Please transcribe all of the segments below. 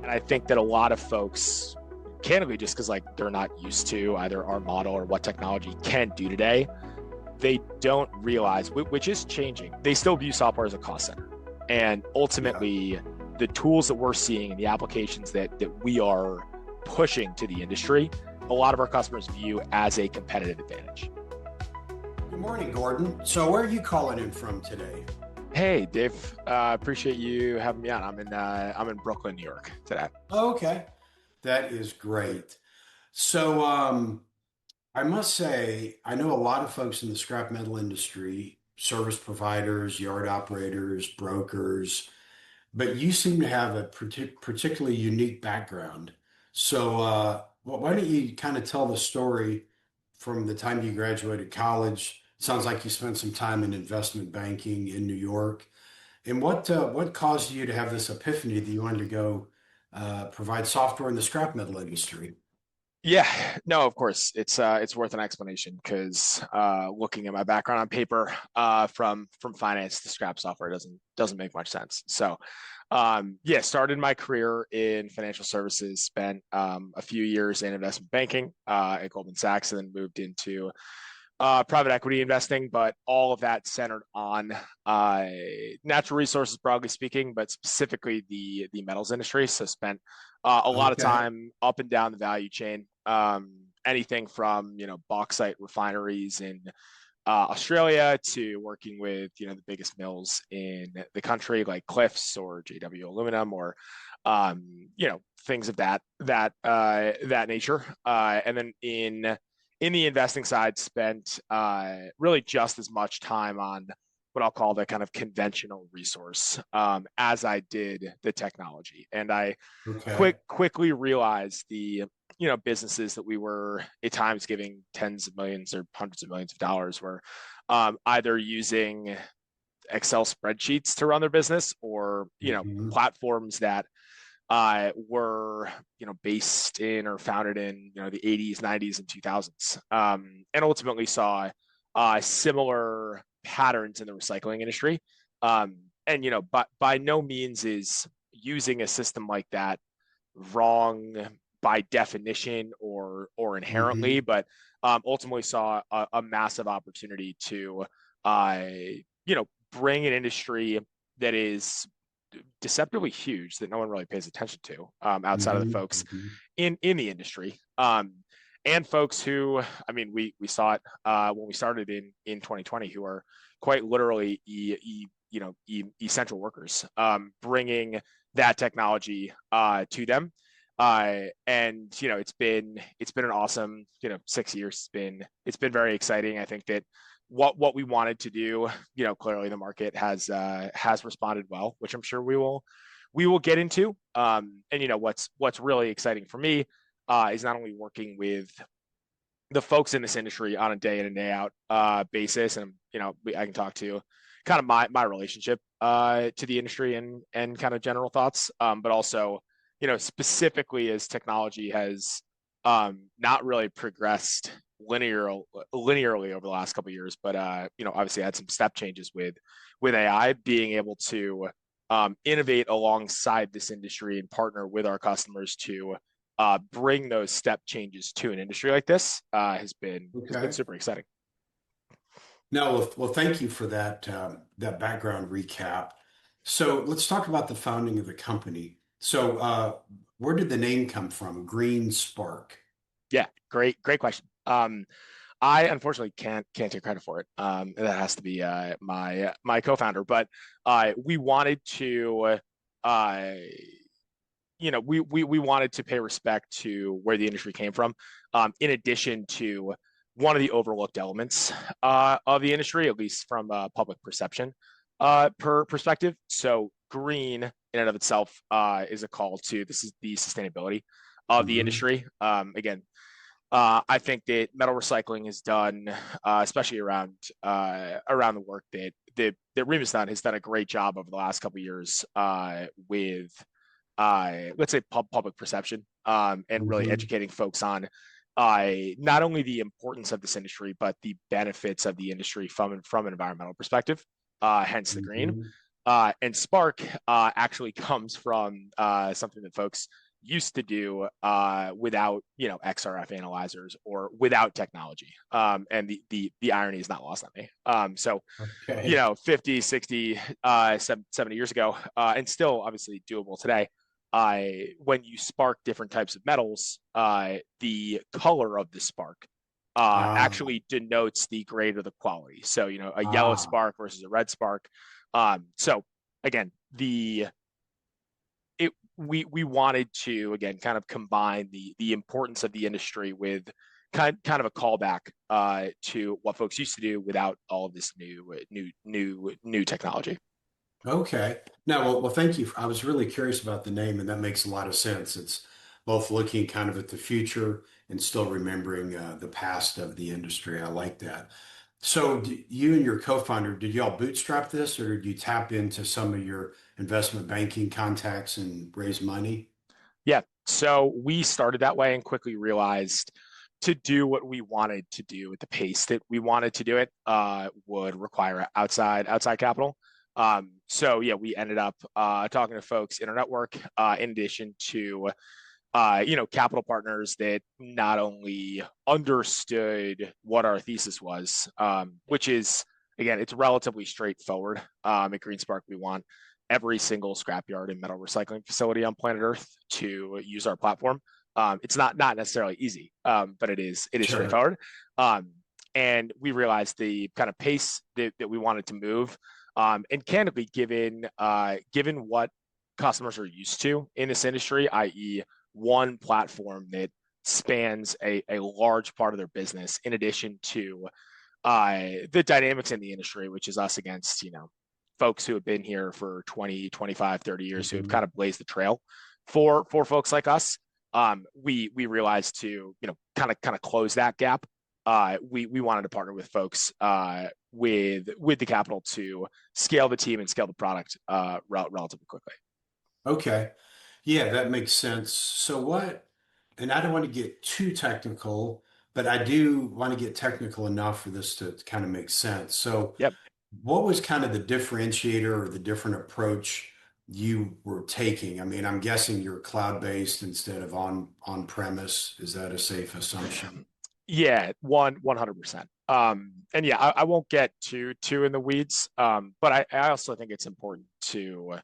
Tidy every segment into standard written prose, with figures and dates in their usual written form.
And I think that a lot of folks, candidly, just because like they're not used to either our model or what technology can do today, they don't realize, which is changing. They still view software as a cost center. And ultimately, the tools that we're seeing and the applications that we are pushing to the industry, a lot of our customers view as a competitive advantage. Good morning, Gordon. So where are you calling in from today? Hey, Dave. Appreciate you having me on. I'm in Brooklyn, New York today. Oh, okay, that is great. So I must say, I know a lot of folks in the scrap metal industry, service providers, yard operators, brokers, but you seem to have a particularly unique background. So why don't you kind of tell the story from the time you graduated college? Sounds like you spent some time in investment banking in New York. And what caused you to have this epiphany that you wanted to go provide software in the scrap metal industry? Yeah, no, of course, it's worth an explanation because looking at my background on paper, from finance to scrap software doesn't make much sense. So, yeah, started my career in financial services, spent a few years in investment banking at Goldman Sachs, and then moved into private equity investing, but all of that centered on natural resources, broadly speaking, but specifically the metals industry. So spent a lot of Okay. time up and down the value chain. Anything from bauxite refineries in Australia to working with the biggest mills in the country like Cliffs or JW Aluminum or things of that nature. And then in the investing side, spent really just as much time on what I'll call the kind of conventional resource as I did the technology. And I Okay. quickly realized the businesses that we were at times giving tens of millions or hundreds of millions of dollars were either using Excel spreadsheets to run their business or Mhm. platforms that were based in or founded in the 80s, 90s, and 2000s, and ultimately saw similar patterns in the recycling industry. And by no means is using a system like that wrong by definition or inherently, Mhm. but ultimately saw a massive opportunity to uh, bring an industry that is deceptively huge that no one really pays attention to outside of the Mhm. folks Mhm. in the industry, and folks who, I mean, we saw it when we started in 2020, who are quite literally essential workers, bringing that technology to them. And it's been an awesome 6 years. It's been very exciting. I think that what we wanted to do, clearly the market has responded well, which I'm sure we will get into. And what's really exciting for me is not only working with the folks in this industry on a day in and day out basis, and I can talk to kind of my relationship to the industry and kind of general thoughts, but also specifically as technology has not really progressed linearly over the last couple of years, but obviously had some step changes with AI being able to innovate alongside this industry and partner with our customers to bring those step changes to an industry like this has been Okay. super exciting. No, well, thank you for that background recap. So let's talk about the founding of the company. So where did the name come from? Green Spark. Yeah, great question. I unfortunately can't take credit for it. That has to be my co-founder. But we wanted to, uh, we wanted to pay respect to where the industry came from. In addition to one of the overlooked elements of the industry, at least from a public perception perspective. So green in and of itself is a call to this is the sustainability of the Hmm. industry. Again, I think that metal recycling is done, especially around the work that Remus has done a great job over the last couple of years with let's say public perception, and really Hmm. educating folks on not only the importance of this industry but the benefits of the industry from an environmental perspective. Hence the green. Hmm. And Spark actually comes from something that folks used to do without, XRF analyzers or without technology. And the irony is not lost on me. So, Okay. 50, 60, 70 years ago, and still obviously doable today. When you spark different types of metals, the color of the spark Ah, actually denotes the grade or the quality. So, a yellow ah, spark versus a red spark. So again, we wanted to again kind of combine the importance of the industry with kind of a callback to what folks used to do without all of this new technology. okay. Now, well, thank you. I was really curious about the name, and that makes a lot of sense. It's both looking kind of at the future and still remembering the past of the industry. I like that. So, you and your co-founder, did y'all bootstrap this, or did you tap into some of your investment banking contacts and raise money? Yeah. So we started that way and quickly realized to do what we wanted to do at the pace that we wanted to do it would require outside capital. So yeah, we ended up talking to folks in our network, in addition to capital partners that not only understood what our thesis was, which is, again, it's relatively straightforward. At GreenSpark, we want every single scrapyard and metal recycling facility on planet Earth to use our platform. It's not necessarily easy, but it is Sure. straightforward. Um, and we realized the kind of pace that we wanted to move, and candidly, given what customers are used to in this industry, i.e., one platform that spans a large part of their business, in addition to the dynamics in the industry, which is us against, folks who have been here for 20, 25, 30 years who have Mhm. kind of blazed the trail for folks like us. We realized to, kind of close that gap. We wanted to partner with folks with the capital to scale the team and scale the product relatively quickly. Okay. Yeah, that makes sense. So and I don't want to get too technical, but I do want to get technical enough for this to kind of make sense. So Yep. what was kind of the differentiator or the different approach you were taking? I mean, I'm guessing you're cloud-based instead of on premise. Is that a safe assumption? Yeah, 100%. And yeah, I won't get too in the weeds. But I also think it's important to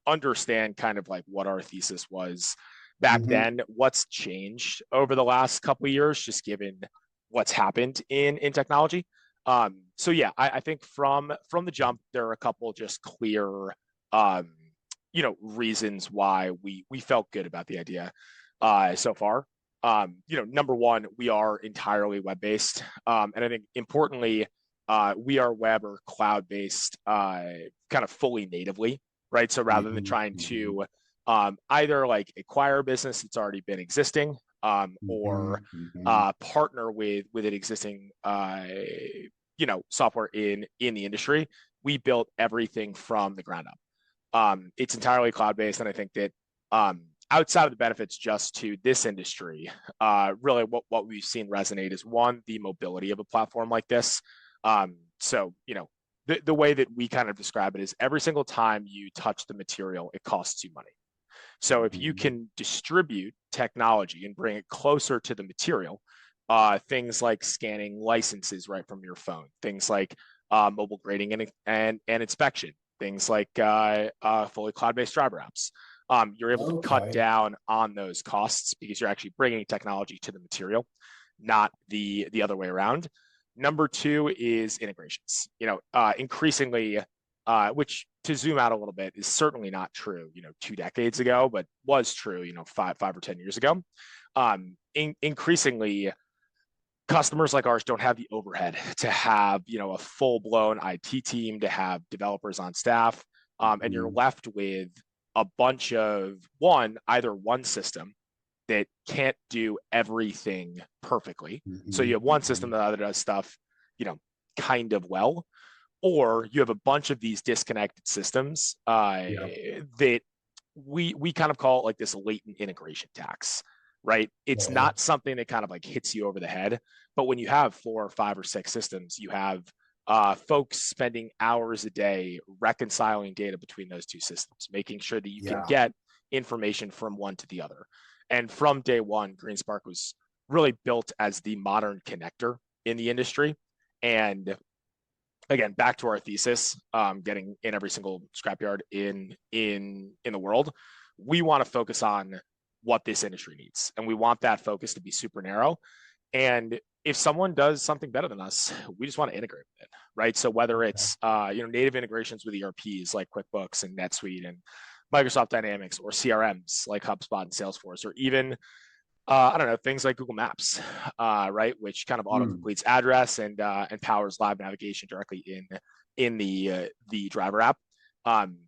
understand kind of like what our thesis was back Hmm. then, what's changed over the last couple of years, just given what's happened in technology. So yeah, I think from the jump, there are a couple just clear reasons why we felt good about the idea so far. Number one, we are entirely web based. And I think importantly, we are web or cloud based kind of fully natively, right? So rather than Hmm. trying Hmm. to either like acquire a business that's already been existing, or Hmm. Hmm. partner with an existing software in the industry, we built everything from the ground up. It's entirely cloud based, and I think that outside of the benefits just to this industry, really what we've seen resonate is one, the mobility of a platform like this. So the way that we kind of describe it is every single time you touch the material, it costs you money. So if you Hmm. can distribute technology and bring it closer to the material, things like scanning licenses right from your phone, things like mobile grading and inspection, things like fully cloud-based driver apps. You're able to cut Okay. down on those costs because you're actually bringing technology to the material, not the other way around. Number two is integrations. Increasingly, which to zoom out a little bit is certainly not true, 2 decades ago, but was true, five or 10 years ago. Increasingly, customers like ours don't have the overhead to have a full blown IT team, to have developers on staff, and you're Hmm. left with a bunch of either one system that can't do everything perfectly. So Hmm. you have one system Hmm. that either does stuff, you know, kind of well, or you have a bunch of these disconnected systems Yeah. that we kind of call it like this latent integration tax, right? It's Okay. not something that kind of like hits you over the head, but when you have four or five or six systems, you have folks spending hours a day reconciling data between those two systems, making sure that you can Yeah. get information from one to the other. And from day one, GreenSpark was really built as the modern connector in the industry. And again, back to our thesis, getting in every single scrapyard in the world, we want to focus on what this industry needs, and we want that focus to be super narrow. And if someone does something better than us, we just want to integrate with it, right? So whether Okay. it's native integrations with ERPs like QuickBooks and NetSuite and Microsoft Dynamics, or CRMs like HubSpot and Salesforce, or even I don't know, things like Google Maps, right, which kind of auto Hmm. completes address and powers live navigation directly in the driver app. Um,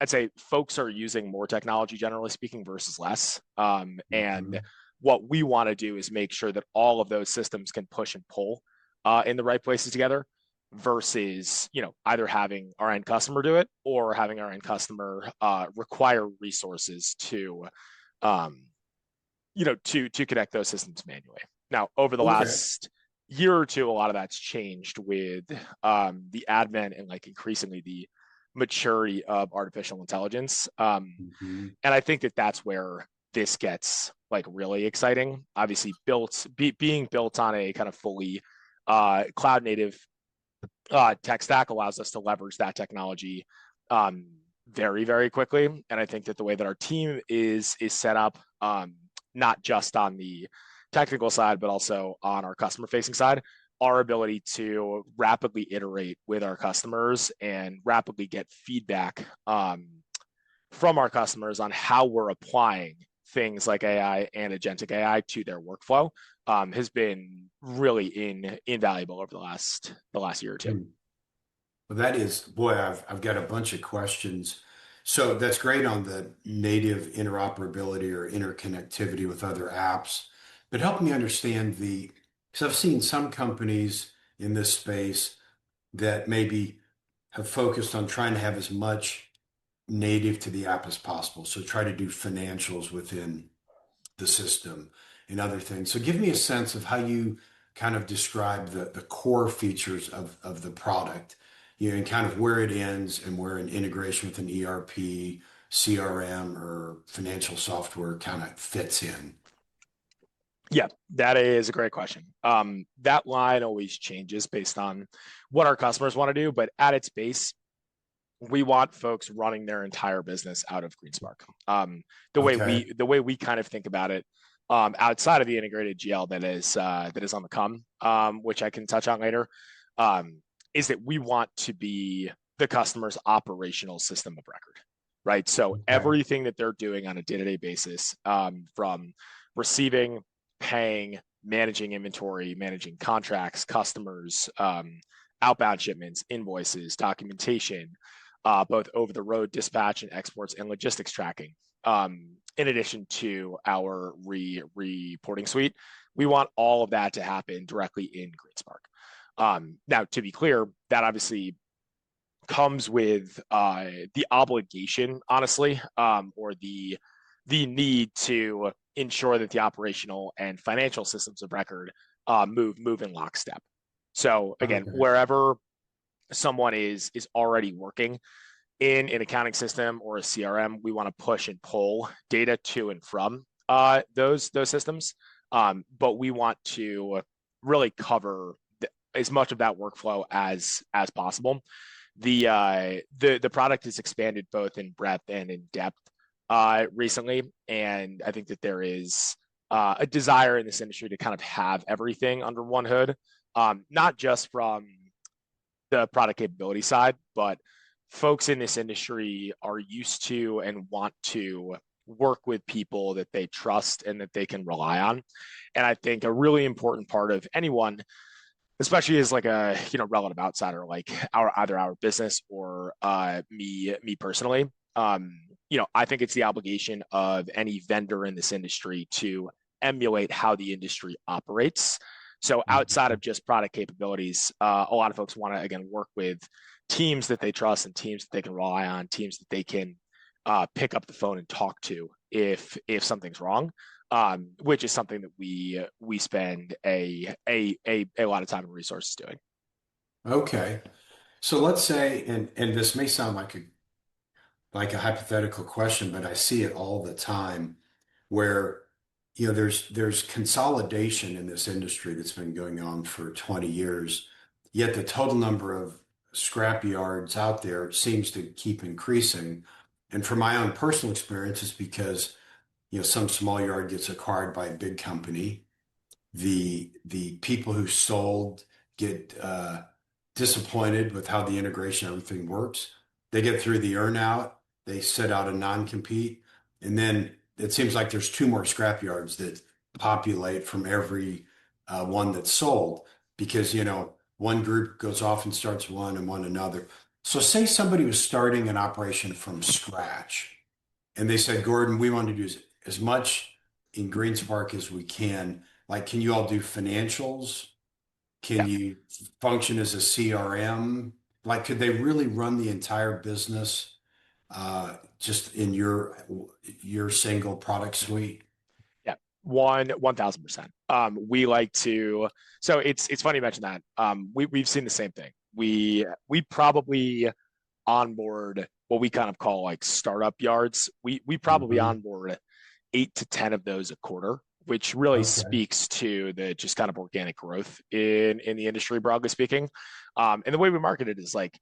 I'd say folks are using more technology, generally speaking, versus less. And Mhm. what we want to do is make sure that all of those systems can push and pull in the right places together, versus either having our end customer do it or having our end customer require resources um, to connect those systems manually. Now, over the Okay. last year or two, a lot of that's changed with the advent and like increasingly the maturity of artificial intelligence. Mhm. And I think that that's where this gets like really exciting. Obviously, being built on a kind of fully cloud native tech stack allows us to leverage that technology um, very, very quickly. And I think that the way that our team is set up, not just on the technical side, but also on our customer facing side, our ability to rapidly iterate with our customers and rapidly get feedback from our customers on how we're applying things like AI and agentic AI to their workflow has been really invaluable over the last year or two. Hmm. Well, that is, boy, I've got a bunch of questions. So that's great on the native interoperability or interconnectivity with other apps. But help me understand because I've seen some companies in this space that maybe have focused on trying to have as much native to the app as possible. So try to do financials within the system and other things. So give me a sense of how you kind of describe the core features of the product, and kind of where it ends and where an integration with an ERP, CRM, or financial software kind of fits in. Yeah, that is a great question. That line always changes based on what our customers want to do, but at its base, we want folks running their entire business out of GreenSpark. The way Okay. we kind of think about it, outside of the integrated GL that is on the come, which I can touch on later, um, is that we want to be the customer's operational system of record, right? So Okay. everything that they're doing on a day-to-day basis, from receiving, paying, managing inventory, managing contracts, customers, outbound shipments, invoices, documentation, both over the road dispatch and exports and logistics tracking. In addition to our reporting suite, we want all of that to happen directly in GreenSpark. Now, to be clear, that obviously comes with the obligation, honestly, or the need to ensure that the operational and financial systems of record move in lockstep. So again, Okay. wherever someone is already working in an accounting system or a CRM, we want to push and pull data to and from those systems. But we want to really cover as much of that workflow as possible. The product has expanded both in breadth and in depth recently, and I think that there is a desire in this industry to kind of have everything under one hood, not just from the product capability side, but folks in this industry are used to and want to work with people that they trust and that they can rely on. And I think a really important part of anyone, especially as like a relative outsider, like either our business or me personally, I think it's the obligation of any vendor in this industry to emulate how the industry operates. So outside of just product capabilities, a lot of folks want to again work with teams that they trust and teams that they can rely on, teams that they can pick up the phone and talk to if something's wrong, which is something that we spend a lot of time and resources doing. Okay. So let's say, and this may sound like a hypothetical question, but I see it all the time where, there's consolidation in this industry that's been going on for 20 years, yet the total number of scrap yards out there seems to keep increasing. And from my own personal experience, it's because, some small yard gets acquired by a big company. The people who sold get disappointed with how the integration of everything works. They get through the earnout, they set out a non-compete, and then it seems like there's two more scrap yards that populate from every one that's sold because, one group goes off and starts one and one another. So say somebody was starting an operation from scratch and they said, Gordon, we want to do as much in Greenspark as we can. Like, can you all do financials? Can Yeah. you function as a CRM? Like, could they really run the entire business just in your single product suite? Yeah, 1,000%. We like to. So it's funny you mention that. We've seen the same thing. We probably onboard what we kind of call like startup yards. We probably Hmm. onboard 8 to 10 of those a quarter, which really Okay. speaks to the just kind of organic growth in the industry, broadly speaking. And the way we market it is like,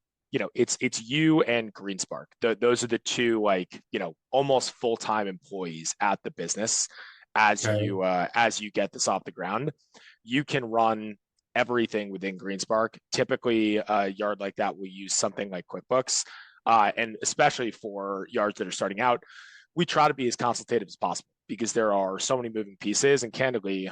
it's you and GreenSpark. Those are the two like, almost full-time employees at the business. Okay. As you get this off the ground, you can run everything within GreenSpark. Typically, a yard like that will use something like QuickBooks, and especially for yards that are starting out, we try to be as consultative as possible because there are so many moving pieces. And candidly,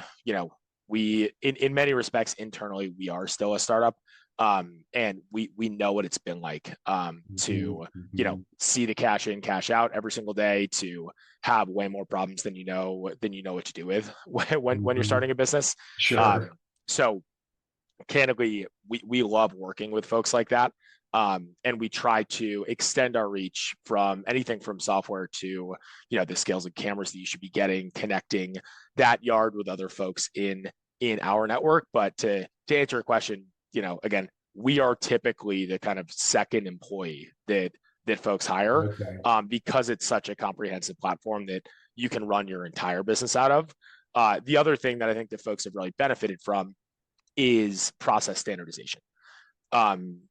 we in many respects internally we are still a startup, and we know what it's been like, Hmm. to Hmm. see the cash in cash out every single day, to have way more problems than you know what to do with when you're Hmm. starting a business. Sure. So candidly, we love working with folks like that. And we try to extend our reach from anything from software to, the scales of cameras that you should be getting, connecting that yard with other folks in our network. But to answer your question, again, we are typically the kind of second employee that folks hire, Okay. because it's such a comprehensive platform that you can run your entire business out of. The other thing that I think that folks have really benefited from is process standardization.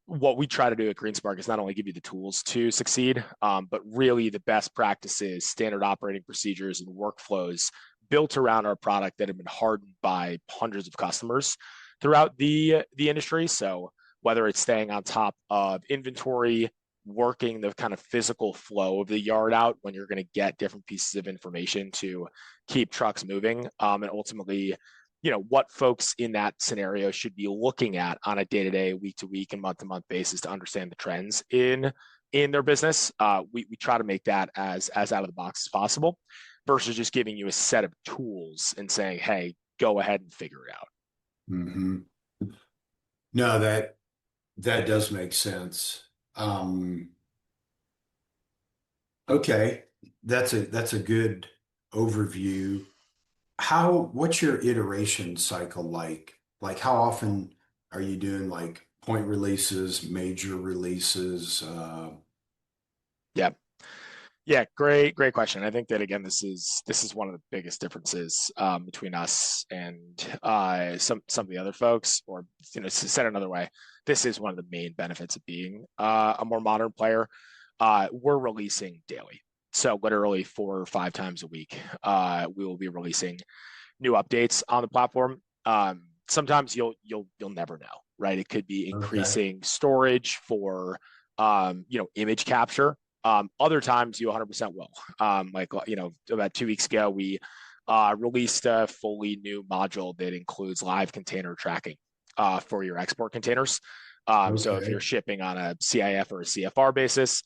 What we try to do at GreenSpark is not only give you the tools to succeed, but really the best practices, standard operating procedures, and workflows built around our product that have been hardened by hundreds of customers throughout the industry. So whether it's staying on top of inventory, working the kind of physical flow of the yard out when you're going to get different pieces of information to keep trucks moving, and ultimately, what folks in that scenario should be looking at on a day-to-day, week-to-week, and month-to-month basis to understand the trends in their business. We try to make that as out of the box as possible, versus just giving you a set of tools and saying, hey, go ahead and figure it out. Hmm. No, that does make sense. Um, okay, that's a good overview. What's your iteration cycle like? Like how often are you doing like point releases, major releases? Yeah. Yeah, great question. I think that again, this is one of the biggest differences, between us and some of the other folks, or said another way, this is one of the main benefits of being a more modern player. We're releasing daily, so literally 4 or 5 times a week, we will be releasing new updates on the platform. Sometimes you'll never know, right? It could be Okay. increasing storage for image capture. Other times you 100% will. Like, about 2 weeks ago, we released a fully new module that includes live container tracking for your export containers. So if you're Okay. shipping on a CIF or a CFR basis,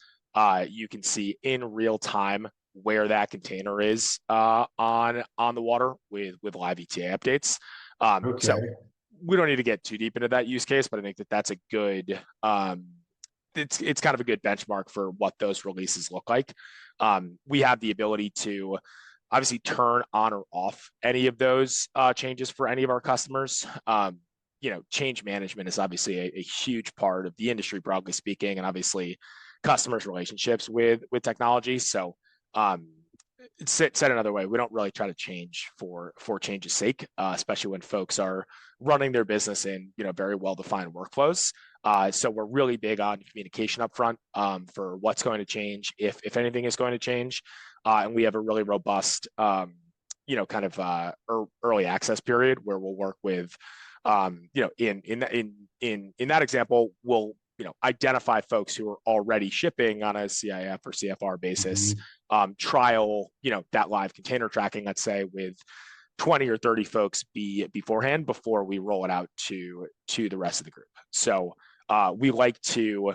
you can see in real time where that container is, on the water with live ETA updates. So Okay. we don't need to get too deep into that use case, but I think that that's a good, it's kind of a good benchmark for what those releases look like. We have the ability to obviously turn on or off any of those changes for any of our customers. change management is obviously a huge part of the industry, broadly speaking, and obviously customers' relationships with technology. So, um, said another way, we don't really try to change for change's sake, especially when folks are running their business in very well defined workflows. So we're really big on communication up front, for what's going to change, if anything is going to change, and we have a really robust kind of early access period where we'll work with in that example, we'll identify folks who are already shipping on a CIF or CFR basis, Mhm. trial that live container tracking, let's say, with 20 or 30 folks beforehand before we roll it out to the rest of the group. So we like to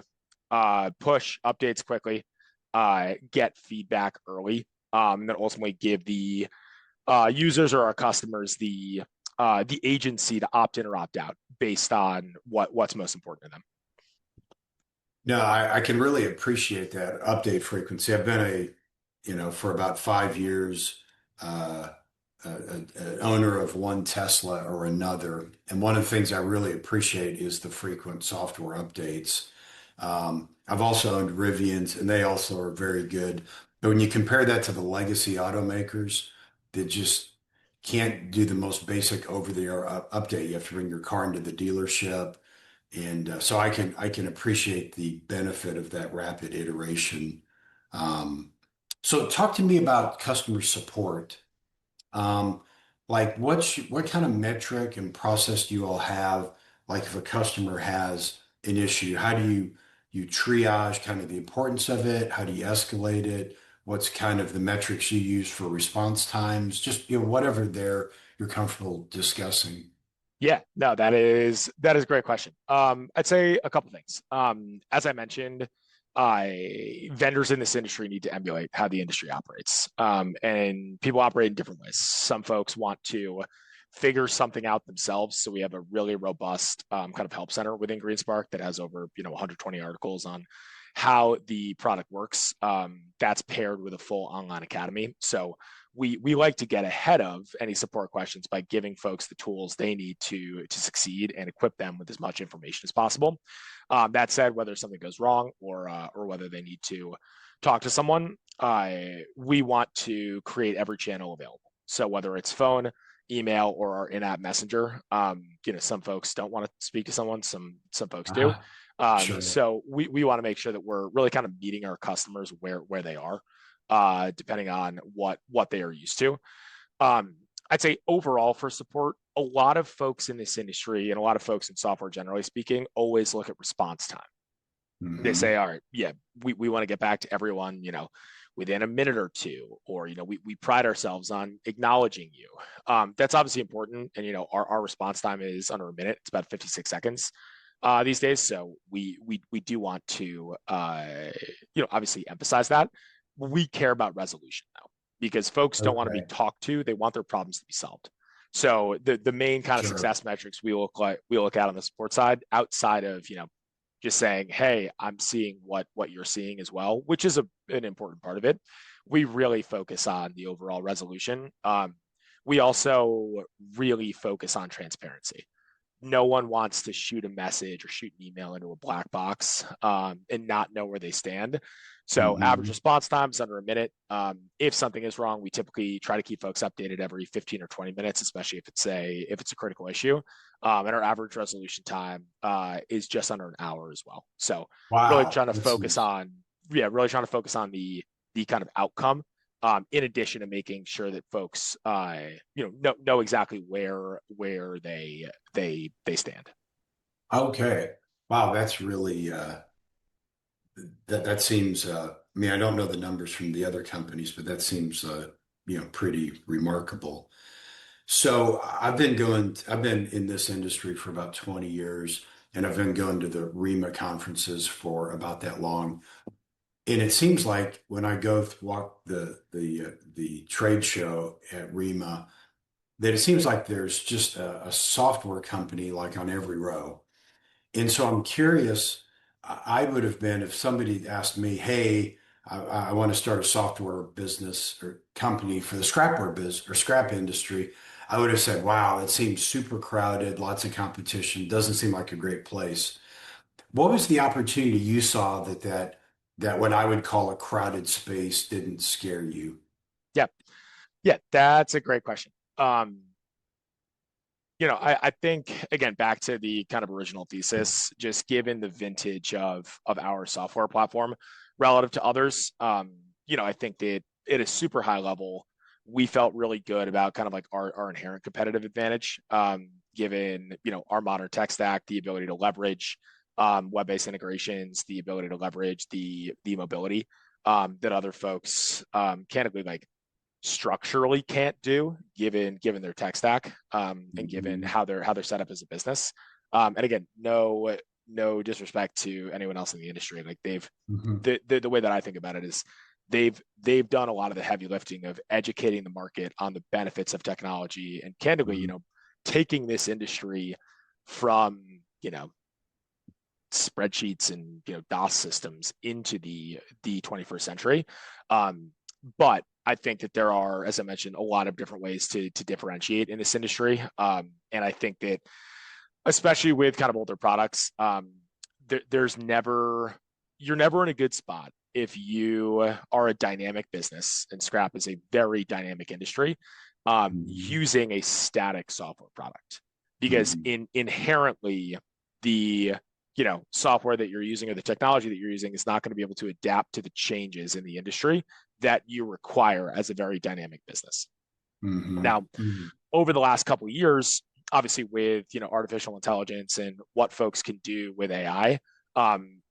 push updates quickly, get feedback early, and then ultimately give the users or our customers the agency to opt in or opt out based on what's most important to them. No, I can really appreciate that update frequency. I've been for about 5 years, uh, an owner of one Tesla or another. And one of the things I really appreciate is the frequent software updates. I've also owned Rivians, and they also are very good. But when you compare that to the legacy automakers that just can't do the most basic over-the-air update, you have to bring your car into the dealership. And so I can appreciate the benefit of that rapid iteration. Um, so talk to me about customer support. Um, like what kind of metric and process do you all have? Like if a customer has an issue, how do you triage kind of the importance of it? How do you escalate it? What's kind of the metrics you use for response times? Just whatever you're comfortable discussing. Yeah, no, that is a great question. I'd say a couple things. As I mentioned, vendors in this industry need to emulate how the industry operates, and people operate in different ways. Some folks want to figure something out themselves, so we have a really robust kind of help center within GreenSpark that has over 120 articles on how the product works. That's paired with a full online academy, so we like to get ahead of any support questions by giving folks the tools they need to succeed and equip them with as much information as possible. That said, whether something goes wrong or whether they need to talk to someone, we want to create every channel available. So whether it's phone, email, or our in-app messenger, some folks don't want to speak to someone, some folks do. Uh-huh. Sure. So we want to make sure that we're really kind of meeting our customers where they are, depending on what they are used to. Um, I'd say overall for support, a lot of folks in this industry and a lot of folks in software, generally speaking, always look at response time. They Hmm. say, all right, yeah, we want to get back to everyone, within a minute or two, or, we pride ourselves on acknowledging you. That's obviously important. And, our response time is under a minute. It's about 56 seconds these days. So we do want to, obviously emphasize that. We care about resolution though, because folks don't want to be Okay. talked to. They want their problems to be solved. So the main kind of Sure. success metrics we look at on the support side, outside of just saying, hey, I'm seeing what you're seeing as well, which is an important part of it. We really focus on the overall resolution. We also really focus on transparency. No one wants to shoot a message or shoot an email into a black box, and not know where they stand. So average Hmm. response time is under a minute. If something is wrong, we typically try to keep folks updated every 15 or 20 minutes, especially if it's a critical issue. And our average resolution time is just under an hour as well. So really Wow. trying to That focus seems on really trying to focus on the kind of outcome, in addition to making sure that folks know exactly where they stand. okay. Wow. That's really that seems. I mean, I don't know the numbers from the other companies, but that seems pretty remarkable. So I've been in this industry for about 20 years, and I've been going to the REMA conferences for about that long. And it seems like when I go walk the trade show at REMA, that it seems like there's just a software company like on every row. And so I'm curious, I would have been if somebody asked me, hey, I want to start a software business or company for the scrapware biz or scrap industry. I would have said, wow, it seems super crowded, lots of competition, doesn't seem like a great place. What was the opportunity you saw that what I would call a crowded space didn't scare you? Yeah, yeah, that's a great question. Um, I think again back to the kind of original thesis, just given the vintage of our software platform relative to others, I think that at a super high level, we felt really good about kind of like our inherent competitive advantage, given our modern tech stack, the ability to leverage web-based integrations, the ability to leverage the mobility that other folks candidly like structurally can't do given their tech stack, and given Mhm. how they're set up as a business. And again, no disrespect to anyone else in the industry. Like they've Mhm. the way that I think about it is they've done a lot of the heavy lifting of educating the market on the benefits of technology and candidly, Mhm. taking this industry from spreadsheets and DOS systems into the 21st century. Um, but I think that there are, as I mentioned, a lot of different ways to differentiate in this industry. And I think that especially with kind of older products, there's never you're never in a good spot if you are a dynamic business, and scrap is a very dynamic industry, Mhm. using a static software product, because Mhm. inherently the software that you're using or the technology that you're using is not going to be able to adapt to the changes in the industry that you require as a very dynamic business. Mhm. Now, Mhm. over the last couple of years, obviously with artificial intelligence and what folks can do with AI,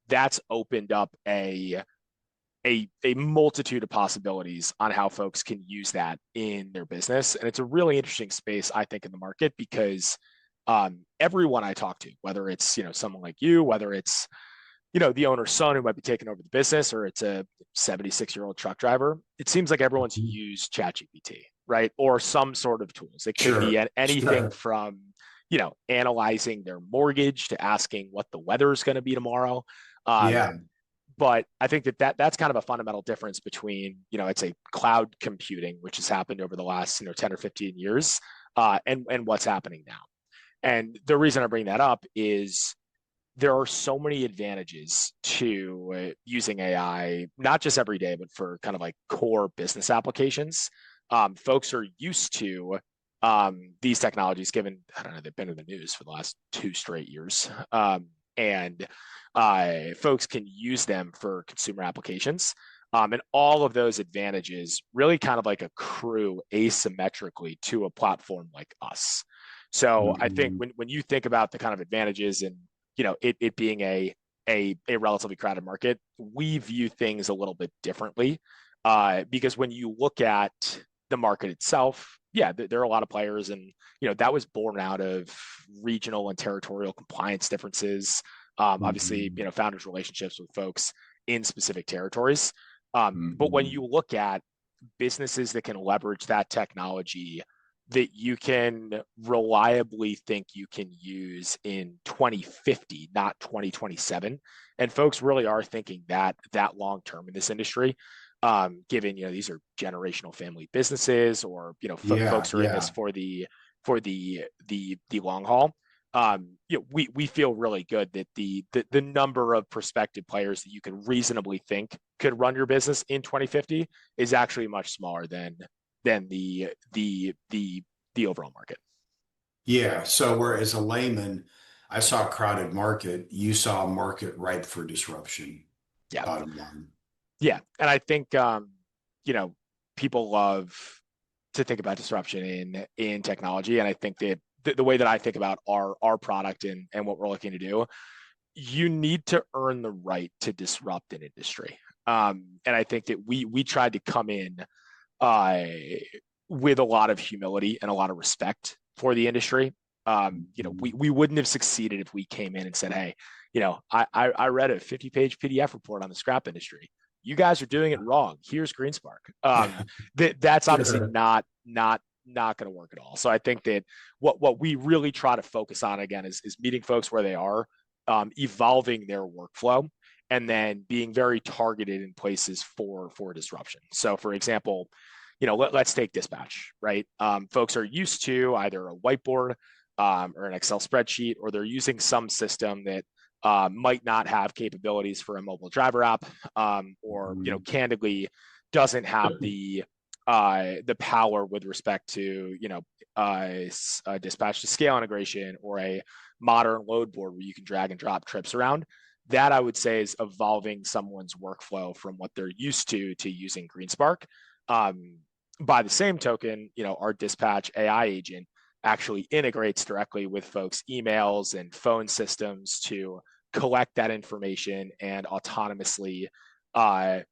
that's opened up a multitude of possibilities on how folks can use that in their business. And it's a really interesting space, I think, in the market because everyone I talk to, whether it's someone like you, whether it's the owner's son who might be taking over the business, or it's a 76-year-old truck driver, it seems like everyone's Mhm. used ChatGPT, right? Or some sort of tools. It could be Sure. anything Sure. from, analyzing their mortgage to asking what the weather is going to be tomorrow. Yeah. But I think that's kind of a fundamental difference between, it's a cloud computing, which has happened over the last, 10 or 15 years, and what's happening now. And the reason I bring that up is there are so many advantages to using AI, not just every day, but for kind of like core business applications. Folks are used to these technologies, given, I don't know, they've been in the news for the last 2 straight years. And folks can use them for consumer applications. And all of those advantages really kind of like accrue asymmetrically to a platform like us. So I think Mhm. when you think about the kind of advantages and it being a relatively crowded market, we view things a little bit differently, because when you look at the market itself, yeah, there are a lot of players, and that was born out of regional and territorial compliance differences. Obviously, Mhm. founders' relationships with folks in specific territories. But when Mhm. you look at businesses that can leverage that technology that you can reliably think you can use in 2050, not 2027. And folks really are thinking that long term in this industry, given these are generational family businesses, or Yeah. folks are in this Yeah. for the long haul. We feel really good that the number of prospective players that you can reasonably think could run your business in 2050 is actually much smaller than the overall market. Yeah. So whereas a layman, I saw a crowded market, you saw a market ripe for disruption, Yeah, bottom line. yeah, and I think you know people love to think about disruption in technology, and I think that the way that I think about our product and what we're looking to do, you need to earn the right to disrupt an industry. And I think that we tried to come in uh, with a lot of humility and a lot of respect for the industry. Mhm. We wouldn't have succeeded if we came in and said, "Hey, I read a 50-page PDF report on the scrap industry. You guys are doing it wrong. Here's GreenSpark." That's obviously Sure. not going to work at all. So I think that what we really try to focus on again is meeting folks where they are, evolving their workflow, and then being very targeted in places for disruption. So, for example, let's take dispatch, right? Folks are used to either a whiteboard or an Excel spreadsheet, or they're using some system that might not have capabilities for a mobile driver app, or Mhm. candidly doesn't have the power with respect to dispatch to scale integration or a modern load board where you can drag and drop trips around. That I would say is evolving someone's workflow from what they're used to using GreenSpark. Um, by the same token, our dispatch AI agent actually integrates directly with folks' emails and phone systems to collect that information and autonomously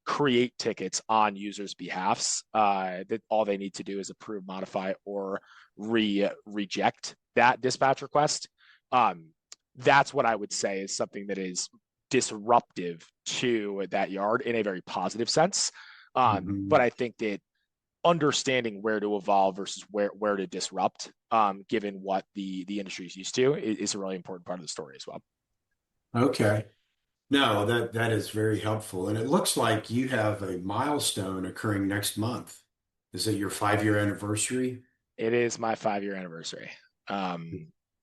create tickets on users' behalfs. That all they need to do is approve, modify, or reject that dispatch request. Um, that's what I would say is something that is disruptive to that yard in a very positive sense. But Mhm. I think that understanding where to evolve versus where to disrupt, given what the industry is used to, is a really important part of the story as well. Okay. No, that is very helpful. And it looks like you have a milestone occurring next month. Is it your 5-year anniversary? It is my 5 year anniversary.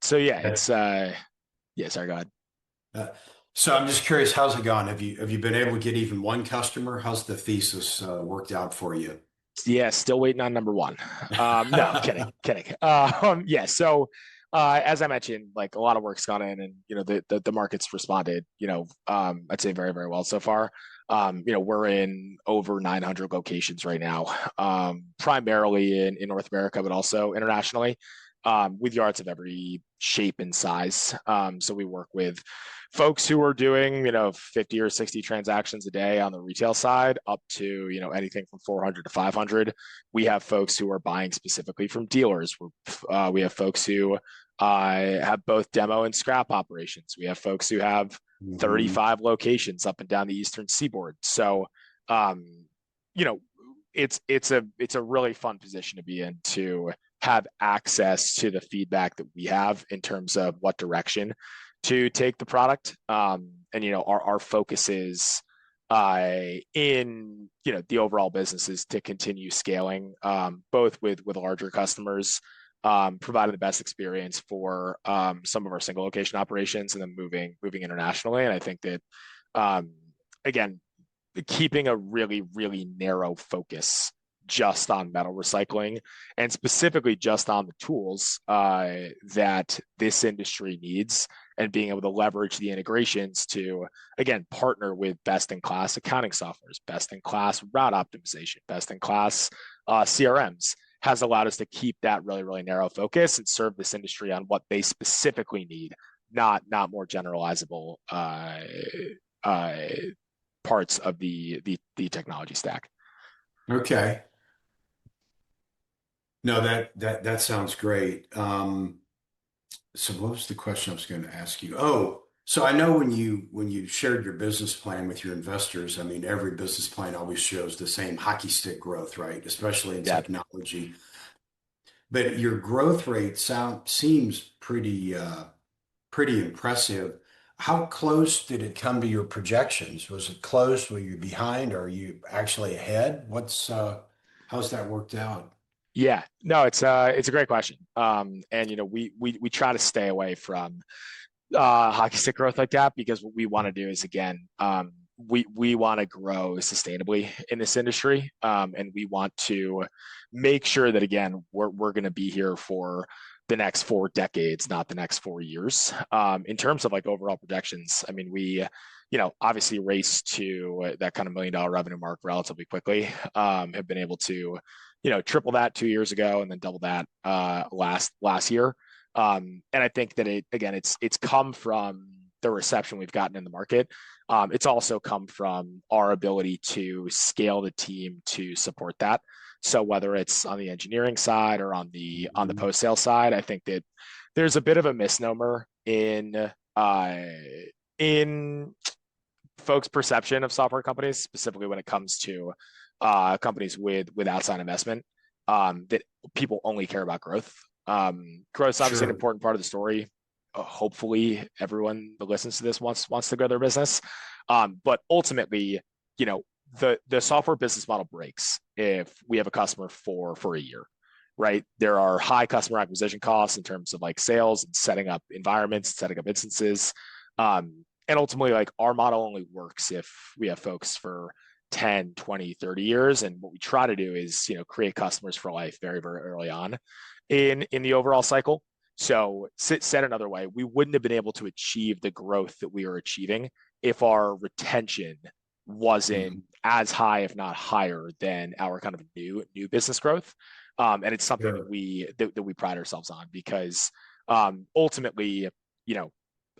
So yeah, Okay. it's yeah. Sorry, go ahead. Uh, so I'm just curious, how's it gone? Have you been able to get even one customer? How's the thesis worked out for you? Yeah, still waiting on number one. No, kidding, kidding. Yeah, so as I mentioned, like a lot of work's gone in, and the market's responded. I'd say very very well so far. We're in over 900 locations right now, primarily in North America, but also internationally, with yards of every shape and size. So we work with folks who are doing 50 or 60 transactions a day on the retail side, up to anything from 400 to 500. We have folks who are buying specifically from dealers. We have folks who have both demo and scrap operations. We have folks who have Mhm. 35 locations up and down the eastern seaboard. So um, you know it's a really fun position to be in, to have access to the feedback that we have in terms of what direction to take the product. And our focus is in the overall business is to continue scaling, both with larger customers, providing the best experience for some of our single location operations, and then moving internationally. And I think that um, again, keeping a really really narrow focus just on metal recycling, and specifically just on the tools that this industry needs, and being able to leverage the integrations to again partner with best in class accounting softwares, best in class route optimization, best in class CRMs, has allowed us to keep that really really narrow focus and serve this industry on what they specifically need, not more generalizable uh, parts of the technology stack. Okay. No, that sounds great. So what was the question I was going to ask you? Oh, so I know when you shared your business plan with your investors, I mean, every business plan always shows the same hockey stick growth, right? Especially in Yeah, technology. But your growth rate seems pretty impressive. How close did it come to your projections? Was it close? Were you behind? Or are you actually ahead? How's that worked out? yeah. No, it's a great question. And we try to stay away from hockey stick growth like that, because what we want to do is again, we want to grow sustainably in this industry, and we want to make sure that again we're going to be here for the next 4 decades, not the next 4 years. In terms of like overall projections, I mean, we obviously race to that kind of $1 million revenue mark relatively quickly. Have been able to triple that 2 years ago, and then double that last year. And I think that it's come from the reception we've gotten in the market. It's also come from our ability to scale the team to support that. So whether it's on the engineering side or on the Mhm. post sale side, I think that there's a bit of a misnomer in folks' perception of software companies, specifically when it comes to companies with outside investment, that people only care about growth. Growth is obviously an Sure. important part of the story. Hopefully, everyone that listens to this wants to grow their business. But ultimately, you know, the software business model breaks if we have a customer for a year, right? There are high customer acquisition costs in terms of like sales and setting up environments, setting up instances. And ultimately, like our model only works if we have folks for 10, 20, 30 years. And what we try to do is, create customers for life very, very early on in the overall cycle. So said another way, we wouldn't have been able to achieve the growth that we are achieving if our retention wasn't Mhm. as high, if not higher, than our kind of new business growth. And it's something that Sure. we pride ourselves on because ultimately, you know,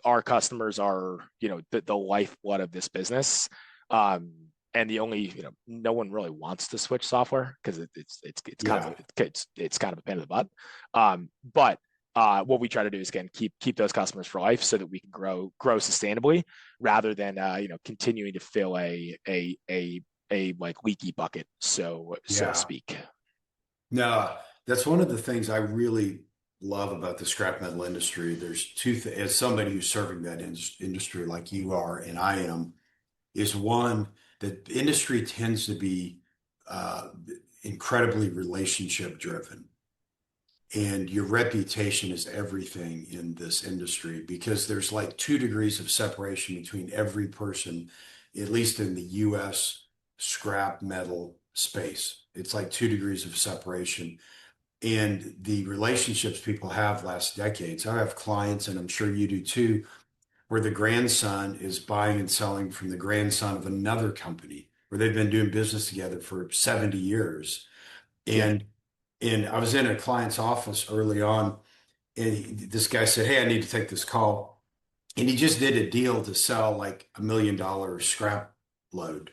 our customers are the lifeblood of this business. And the only no one really wants to switch software because it's kind of Yeah. it's kind of a pain in the butt. But what we try to do is again keep those customers for life so that we can grow sustainably rather than continuing to fill a like leaky bucket, so to Yeah. speak. No, that's one of the things I really love about the scrap metal industry. There's two th as somebody who's serving that industry like you are and I am, is one that the industry tends to be uh, incredibly relationship driven. And your reputation is everything in this industry because there's like 2 degrees of separation between every person, at least in the US scrap metal space. It's like 2 degrees of separation. And the relationships people have last decades. I have clients, and I'm sure you do too, where the grandson is buying and selling from the grandson of another company where they've been doing business together for 70 years. Yeah. And I was in a client's office early on, and this guy said, "Hey, I need to take this call." And he just did a deal to sell like $1 million scrap load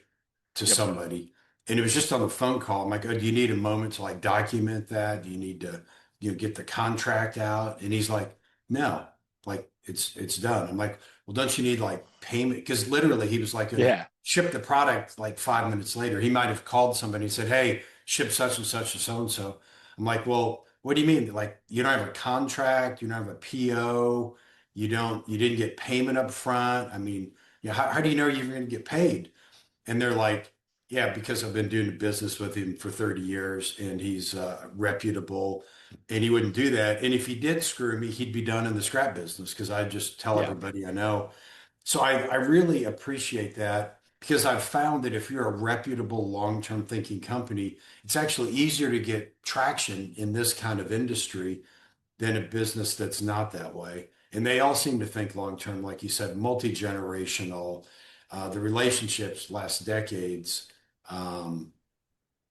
to Yep. somebody. And it was just on the phone call. I'm like, "Oh, do you need a moment to like document that? Do you need to, get the contract out?" And he's like, "No, like it's done." I'm like, "Well, don't you need like payment?" Because literally he was like going to Yeah. ship the product like 5 minutes later. He might have called somebody and said, "Hey, ship such and such to so and so." I'm like, "Well, what do you mean? Like you don't have a contract, you don't have a PO, you didn't get payment up front. I mean, how do you know you're going to get paid?" And they're like, "Yeah, because I've been doing business with him for 30 years and he's reputable and he wouldn't do that. And if he did screw me, he'd be done in the scrap business because I just tell Yeah. everybody I know." So I really appreciate that because I've found that if you're a reputable, long-term thinking company, it's actually easier to get traction in this kind of industry than a business that's not that way. And they all seem to think long term, like you said, multi-generational. The relationships last decades. Um,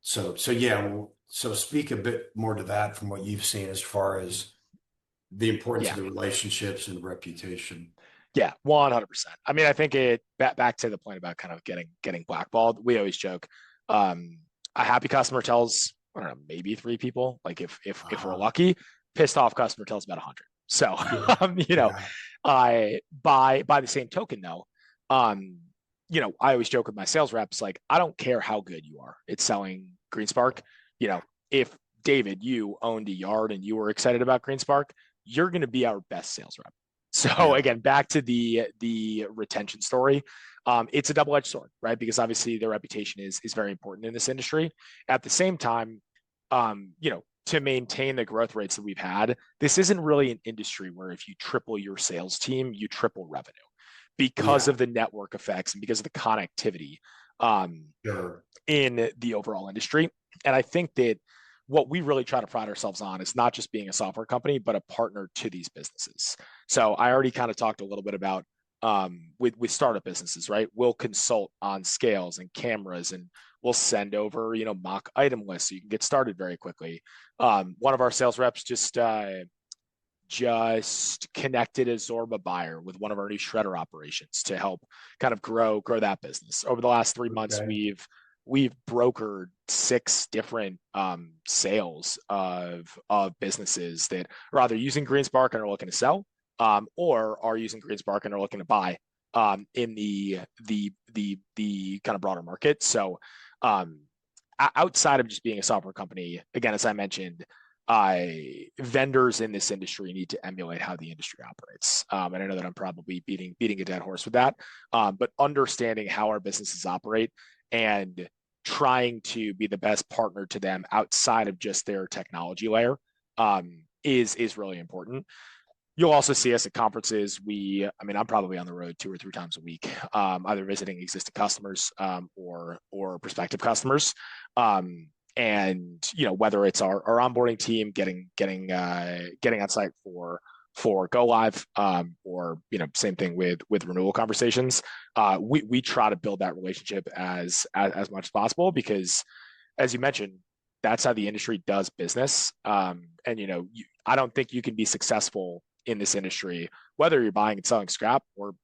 so yeah. So speak a bit more to that from what you've seen as far as the importance of Yeah. the relationships and reputation. Yeah, 100%. I mean, I think back to the point about kind of getting blackballed. We always joke, um, a happy customer tells, I don't know, maybe three people. Like if we're Uh, lucky, pissed off customer tells about 100. So, yeah, yeah, I by the same token though, um, I always joke with my sales reps, like I don't care how good you are at selling GreenSpark. If David, you owned a yard and you were excited about GreenSpark, you're going to be our best sales rep. So yeah, again, back to the retention story. It's a double-edged sword, right? Because obviously their reputation is very important in this industry. At the same time, to maintain the growth rates that we've had, this isn't really an industry where if you triple your sales team, you triple revenue because yeah. of the network effects and because of the connectivity um, Sure. in the overall industry. And I think that what we really try to pride ourselves on is not just being a software company, but a partner to these businesses. So I already kind of talked a little bit about with startup businesses, right? We'll consult on scales and cameras, and we'll send over mock item lists so you can get started very quickly. One of our sales reps just connected a Zorba buyer with one of our new shredder operations to help kind of grow that business. Over the last 3 months, Okay. we've brokered 6 different sales of businesses that are either using GreenSpark and are looking to sell, or are using GreenSpark and are looking to buy in the kind of broader market. So um, outside of just being a software company, again, as I mentioned, vendors in this industry need to emulate how the industry operates. And I know that I'm probably beating a dead horse with that, but understanding how our businesses operate and trying to be the best partner to them outside of just their technology layer is really important. You'll also see us at conferences. I mean, I'm probably on the road 2 or 3 times a week, either visiting existing customers or prospective customers. And whether it's our onboarding team getting on site for go live, or same thing with renewal conversations. We try to build that relationship as much as possible, because as you mentioned, that's how the industry does business. And I don't think you can be successful in this industry, whether you're buying and selling scrap or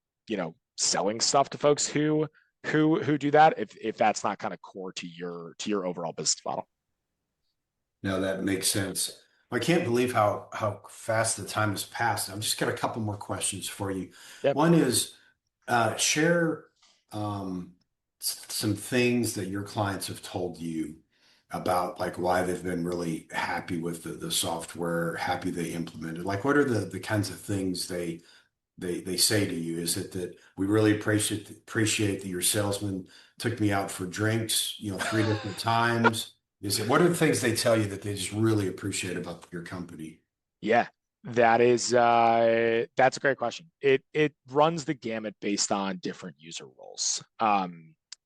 selling stuff to folks who do that, if that's not kind of core to your overall business model. No, that makes sense. I can't believe how fast the time has passed. I've just got a couple more questions for you. Yep. One is share some things that your clients have told you about, like why they've been really happy with the software, happy they implemented. Like, what are the kinds of things they say to you? Is it that we really appreciate that your salesman took me out for drinks, 3 different times? Is it what are the things they tell you that they just really appreciate about your company? Yeah, that's a great question. It runs the gamut based on different user roles.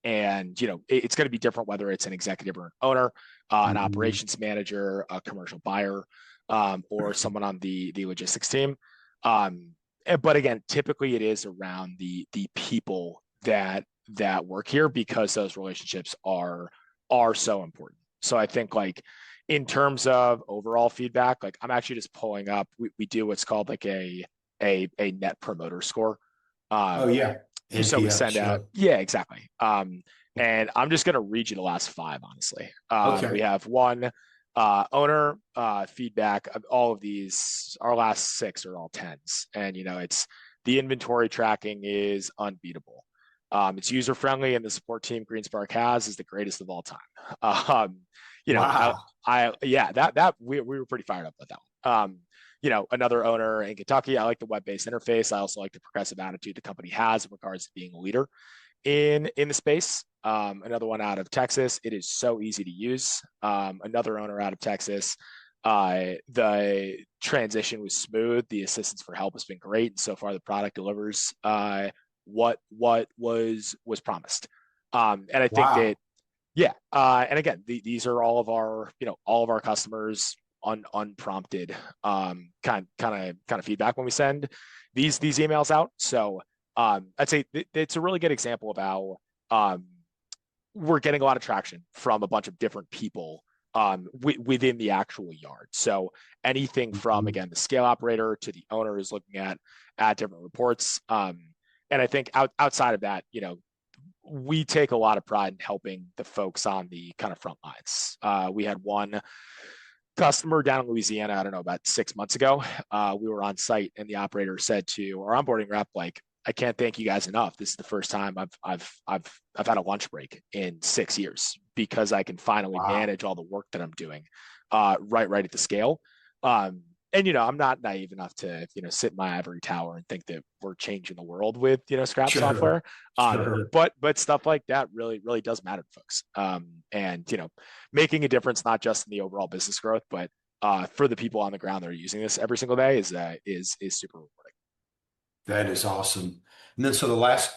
And it's going to be different whether it's an executive or an owner, an Hmm. operations manager, a commercial buyer, or someone on the logistics team. But again, typically it is around the people that work here, because those relationships are so important. So I think, like, in terms of overall feedback, like, I'm actually just pulling up. We do what's called like a net promoter score. Oh Um, yeah, so we NPS. send out, Yep. yeah, exactly. And I'm just gonna read you the last five, honestly. We Okay. have one owner feedback. Of all of these, our last six are all tens, and it's the inventory tracking is unbeatable. It's user friendly, and the support team GreenSpark has is the greatest of all time. Um, you know, I, Wow. yeah, that we were pretty fired up with that one. Another owner in Kentucky, I like the web-based interface. I also like the progressive attitude the company has in regards to being a leader in the space. Another one out of Texas, it is so easy to use. Another owner out of Texas, the transition was smooth. The assistance for help has been great, and so far the product delivers what was promised. And I think that, Wow. yeah. And again, these are all of our customers unprompted kind of feedback when we send these emails out. So I'd say it's a really good example of how we're getting a lot of traction from a bunch of different people within the actual yard. So anything from, Mhm. again, the scale operator to the owner is looking at different reports. And I think outside of that, we take a lot of pride in helping the folks on the kind of front lines. We had one customer down in Louisiana, I don't know, about 6 months ago. We were on site, and the operator said to our onboarding rep, like, I can't thank you guys enough. This is the first time I've had a lunch break in 6 years, because I can finally Wow. manage all the work that I'm doing right at the scale. And I'm not naive enough to sit in my ivory tower and think that we're changing the world with scrap Sure. software. Sure. But stuff like that really does matter to folks. And making a difference not just in the overall business growth, but for the people on the ground that are using this every single day is super rewarding. That is awesome. And then, so the last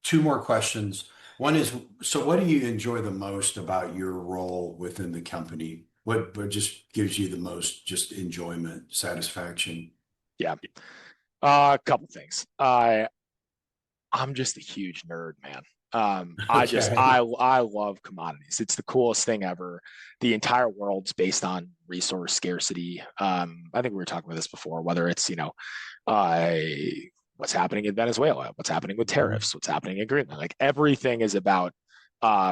two more questions. One is, so what do you enjoy the most about your role within the company? What just gives you the most just enjoyment, satisfaction? Yeah. A couple things. I'm just a huge nerd, man. Okay. I love commodities. It's the coolest thing ever. The entire world's based on resource scarcity. I think we were talking about this before, whether it's uh, what's happening in Venezuela, what's happening with Mhm. tariffs, what's happening in Greenland. Like, everything is about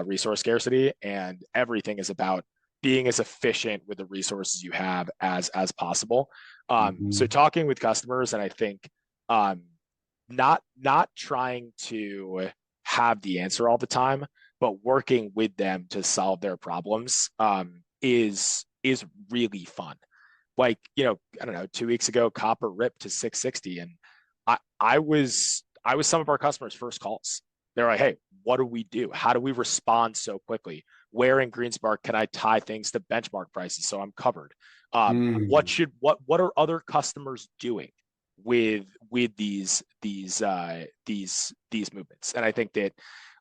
resource scarcity, and everything is about being as efficient with the resources you have as possible. So Mhm. talking with customers, and I think um, not trying to have the answer all the time, but working with them to solve their problems is really fun. Like, I don't know, 2 weeks ago, copper ripped to 660, and I was some of our customers' first calls. They're like, hey, what do we do? How do we respond so quickly? Where in GreenSpark can I tie things to benchmark prices so I'm covered? Mm. What are other customers doing with these movements? And I think that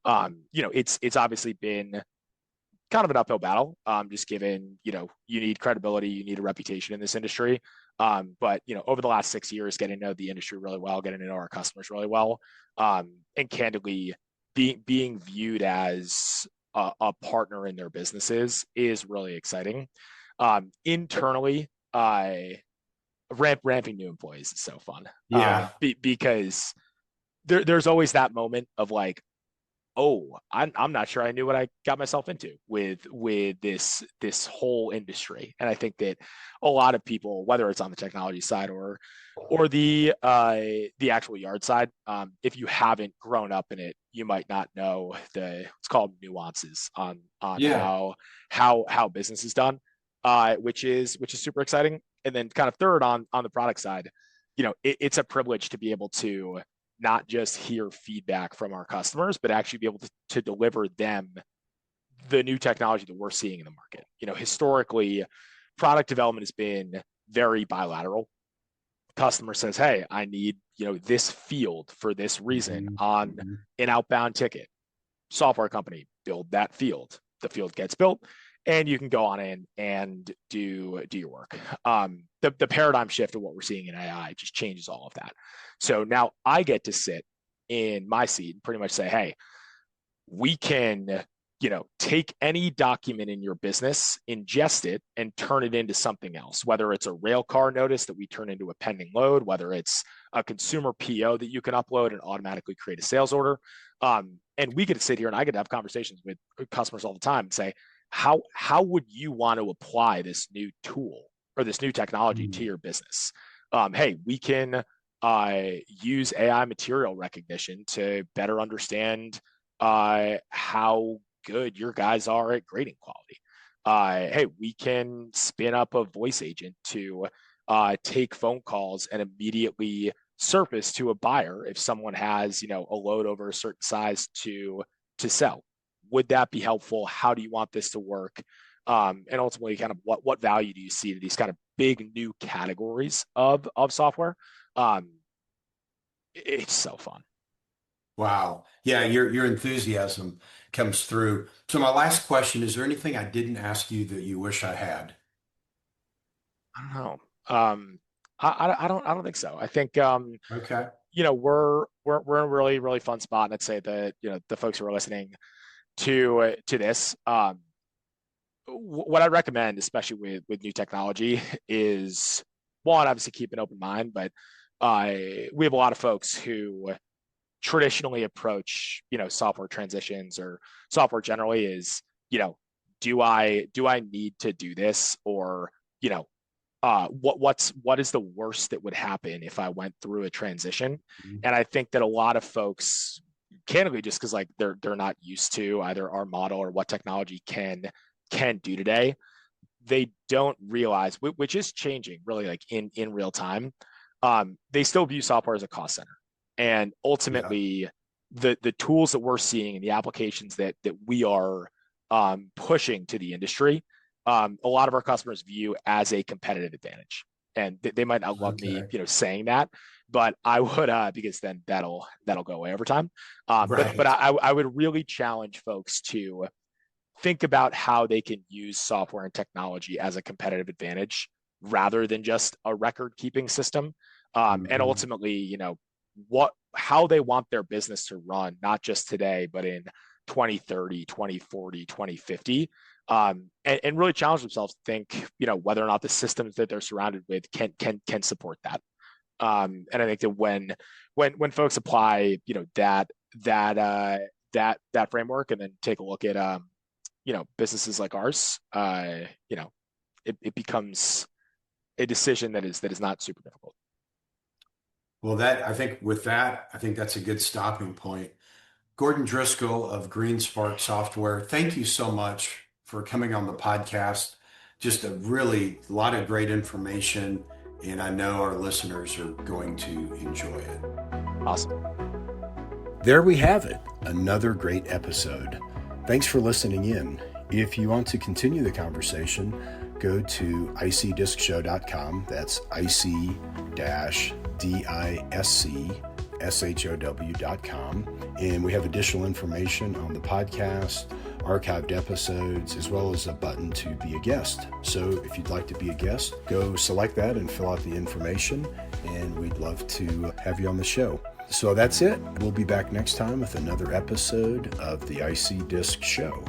it's obviously been kind of an uphill battle, just given, you need credibility, you need a reputation in this industry. But, over the last 6 years, getting to know the industry really well, getting to know our customers really well, and candidly being viewed as a partner in their businesses is really exciting. Internally, ramping new employees is so fun, Yeah. because there's always that moment of like, oh, I'm not sure I knew what I got myself into with this whole industry. And I think that a lot of people, whether it's on the technology side or the actual yard side, if you haven't grown up in it, you might not know the it's called nuances on Yeah. how business is done, which is super exciting. And then kind of third on the product side, it's a privilege to be able to not just hear feedback from our customers, but actually be able to deliver them the new technology that we're seeing in the market. Historically, product development has been very bilateral. Customer says, hey, I need, this field for this reason Mhm. on Mhm. an outbound ticket. Software company build that field. The field gets built, and you can go on in and do your work. The paradigm shift of what we're seeing in AI just changes all of that. So now I get to sit in my seat and pretty much say, hey, we can, take any document in your business, ingest it, and turn it into something else, whether it's a rail car notice that we turn into a pending load, whether it's a consumer PO that you can upload and automatically create a sales order. And we get to sit here and I get to have conversations with customers all the time and say, how would you want to apply this new tool or this new technology to Mhm. your business? Hey, we can use AI material recognition to better understand how good your guys are at grading quality. Hey, we can spin up a voice agent to take phone calls and immediately surface to a buyer if someone has, a load over a certain size to sell. Would that be helpful? How do you want this to work? And ultimately, kind of what value do you see to these kind of big new categories of software? Um, it's so fun. Wow. Yeah, your enthusiasm comes through. So my last question, is there anything I didn't ask you that you wish I had? I don't know. I don't think so. I think Okay. we're in a really really fun spot, and I'd say that the folks who are listening to this, what I recommend, especially with new technology, is one, obviously keep an open mind, but we have a lot of folks who traditionally approach software transitions or software generally is do I need to do this, or you know what is the worst that would happen if I went through a transition? Mhm. And I think that a lot of folks, candidly, just because like they're not used to either our model or what technology can do today, they don't realize, which is changing really like in real time. They still view software as a cost center, and Yeah. ultimately, the tools that we're seeing and the applications that we are pushing to the industry, a lot of our customers view as a competitive advantage, and they might not love me, Okay. saying that, but I would, because then that'll go away over time. But Right. I would really challenge folks to think about how they can use software and technology as a competitive advantage rather than just a record keeping system. And Mhm. ultimately, how they want their business to run, not just today, but in 2030, 2040, 2050. And really challenge themselves to think, whether or not the systems that they're surrounded with can support that. And I think that when folks apply, that that framework, and then take a look at businesses like ours, it becomes a decision that is not super difficult. Well, I think with that, I think that's a good stopping point. Gordon Driscoll of Green Spark Software, thank you so much for coming on the podcast. Just a really lot of great information, and I know our listeners are going to enjoy it. Awesome. There we have it, another great episode. Thanks for listening in. If you want to continue the conversation, go to icdiscshow.com. That's ic-discshow.com. And we have additional information on the podcast, archived episodes, as well as a button to be a guest. So if you'd like to be a guest, go select that and fill out the information, and we'd love to have you on the show. So that's it. We'll be back next time with another episode of the IC Disc Show.